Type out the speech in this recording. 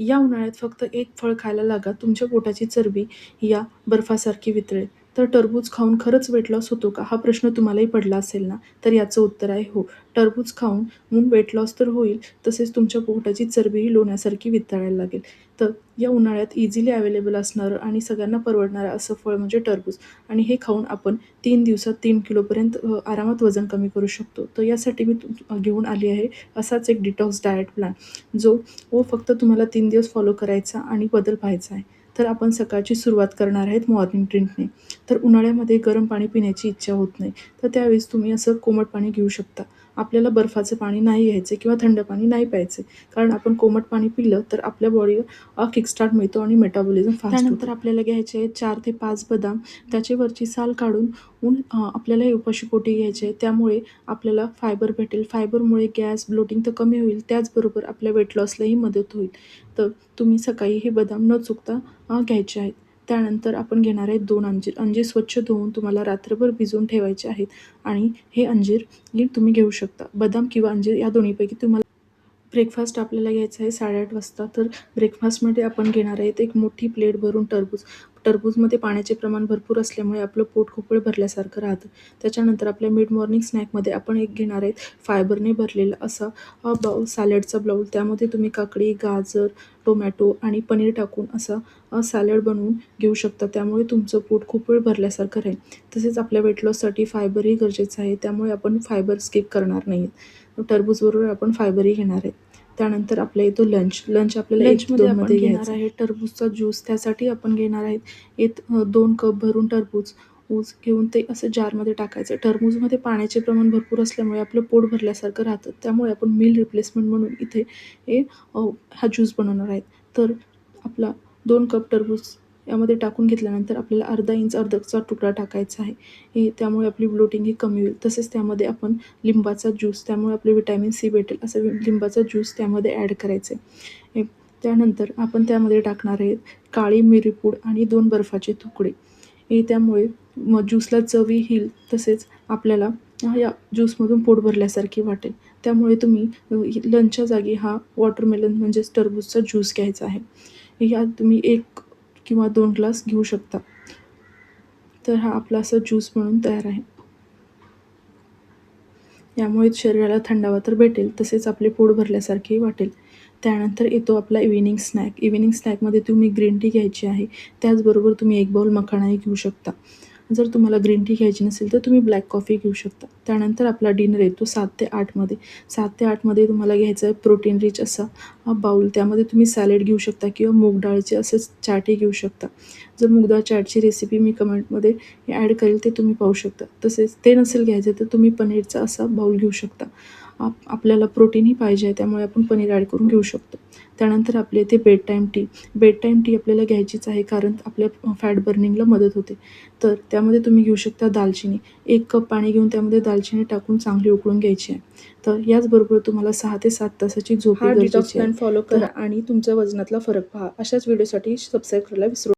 या उन्हाळ्यात फक्त एक फळ खायला लागा, तुमच्या पोटाची चरबी या बर्फासारखी वितळेल. तर टरबूज खाऊन खरंच वेट लॉस होतो का? हा प्रश्न तुम्हालाही पडला असेल ना? तर याचं उत्तर आहे हो. टरबूज खाऊन वेट लॉस तर होईल, तसेच तुमच्या पोटाची चरबीही लोण्यासारखी वितळायला लागेल. तर या उन्हाळ्यात इझिली अवेलेबल असणारं आणि सगळ्यांना परवडणारं असं फळ म्हणजे टरबूज, आणि हे खाऊन आपण 3 दिवसात 3 किलोपर्यंत आरामात वजन कमी करू शकतो. तर यासाठी मी घेऊन आली आहे असाच एक डिटॉक्स डाएट प्लॅन, जो फक्त तुम्हाला 3 दिवस फॉलो करायचा आणि बदल पाहायचा आहे. तर आपण सकाळची सुरुवात करणार आहेत मॉर्निंग ड्रिंकने. तर उन्हाळ्यामध्ये गरम पाणी पिण्याची इच्छा होत नाही. तर त्यावेळेस तुम्ही असं कोमट पाणी घेऊ शकता. आपल्याला बर्फाचं पाणी नाही घ्यायचं किंवा थंड पाणी नाही प्यायचं. कारण आपण कोमट पाणी पिलं तर आपल्या बॉडीला किकस्टार्ट मिळतो आणि मेटाबॉलिझम फास्ट होतं. त्यानंतर आपल्याला घ्यायचे आहेत 4 ते 5 बदाम. त्याची वरची साल काढून आपल्याला हे उपाशीपोटी घ्यायचे आहे. त्यामुळे आपल्याला फायबर भेटेल. फायबरमुळे गॅस, ब्लोटिंग तर कमी होईल. त्याचबरोबर आपल्या वेट लॉसलाही मदत होईल. तर तुम्ही सकाळी हे बदाम न चुकता घ्यायचे आहेत. त्यानंतर आपण घेणार आहेत 2 अंजीर. अंजीर स्वच्छ धुवून तुम्हाला रात्रभर भिजवून ठेवायचे आहेत आणि हे अंजीर तुम्ही घेऊ शकता. बदाम किंवा अंजीर या दोन्हीपैकी तुम्हाला ब्रेकफास्ट आपल्याला घ्यायचा आहे 8:30 वाजता. तर ब्रेकफास्टमध्ये आपण घेणार आहेत एक मोठी प्लेट भरून टरबूज. टरबूजमध्ये पाण्याचे प्रमाण भरपूर असल्यामुळे आपलं पोट खूप वेळ भरल्यासारखं राहतं. त्याच्यानंतर आपल्या मिड मॉर्निंग स्नॅकमध्ये आपण एक घेणार आहेत फायबरने भरलेला असा बाउल, सॅलडचा बाउल. त्यामध्ये तुम्ही काकडी, गाजर, टोमॅटो आणि पनीर टाकून असा सॅलड बनवून घेऊ शकता. त्यामुळे तुमचं पोट खूप वेळ भरल्यासारखं राहील. तसेच आपल्या वेट लॉससाठी फायबरही गरजेचं आहे. त्यामुळे आपण फायबर स्किप करणार नाही. टरबूजबरोबर आपण फायबरही घेणार आहे. त्यानंतर आपला येतो लंच. लंच आपल्याला लंचमध्ये आपण घेणार आहे टरबूजचा ज्यूस. त्यासाठी आपण घेणार आहेत 2 कप भरून टरबूज घेऊन ते असं जारमध्ये टाकायचं. टरबूजमध्ये पाण्याचे प्रमाण भरपूर असल्यामुळे आपलं पोट भरल्यासारखं राहतं. त्यामुळे आपण मील रिप्लेसमेंट म्हणून इथे हा ज्यूस बनवणार आहेत. तर आपला 2 कप टरबूज यामध्ये टाकून घेतल्यानंतर आपल्याला अर्धा इंच अद्रकचा तुकडा टाकायचा आहे. त्यामुळे आपली ब्लोटिंग ही कमी होईल. तसेच त्यामध्ये आपण लिंबाचा ज्यूस, त्यामुळे आपले व्हिटॅमिन सी भेटेल असं लिंबाचा ज्यूस त्यामध्ये ॲड करायचं आहे. त्यानंतर आपण त्यामध्ये टाकणार आहे काळी मिरीपूड आणि 2 बर्फाचे तुकडे. त्यामुळे ज्यूसला चवी येईल, तसेच आपल्याला या ज्यूसमधून पोट भरल्यासारखी वाटेल. त्यामुळे तुम्ही लंचच्या जागी हा वॉटरमेलन म्हणजेच टरबूजचा ज्यूस घ्यायचा आहे. यात तुम्ही 1 किंवा 2 ग्लास घेऊ शकता. तर हा आपला असा ज्यूस बनून तयार आहे. यामुळे शरीराला थंडावा तर भेटेल, तसेच आपले पोट भरल्यासारखेही वाटेल. त्यानंतर येतो आपला इव्हिनिंग स्नॅक. इव्हिनिंग स्नॅकमध्ये तुम्ही ग्रीन टी घ्यायची आहे. त्याचबरोबर तुम्ही 1 बाउल मखानाही घेऊ शकता. जर तुम्हाला ग्रीन टी घ्यायची नसेल तर तुम्ही ब्लॅक कॉफी घेऊ शकता. त्यानंतर आपला डिनर येतो 7 ते 8 मध्ये. 7 ते 8 मध्ये तुम्हाला घ्यायचा आहे प्रोटीन रिच असा बाउल. त्यामध्ये तुम्ही सॅलड घेऊ शकता किंवा मूग डाळचे असेच चाटही घेऊ शकता. जर मूग डाळ चाटची रेसिपी मी कमेंटमध्ये ॲड करेल, ते तुम्ही पाहू शकता. तसेच ते नसेल घ्यायचं तर तुम्ही पनीरचा असा बाउल घेऊ शकता. आपल्याला प्रोटीनही पाहिजे आहे, त्यामुळे आपण पनीर ॲड करून घेऊ शकतो. त्यानंतर आपल्या इथे bed time T. Bed time T आपल्याला घ्यायचीच आहे, कारण आपल्या फॅट बर्निंगला मदत होते. तर त्यामध्ये तुम्ही घेऊ शकता दालचिनी. 1 कप पाणी घेऊन त्यामध्ये दालचिनी टाकून चांगली उकळून घ्यायची आहे. तर याचबरोबर तुम्हाला 6 ते 7 तासाची झोप गरजेची आहे. फॉलो करा आणि तुमच्या वजनातला फरक पहा. अशाच व्हिडिओसाठी सबस्क्राईब करायला विसरू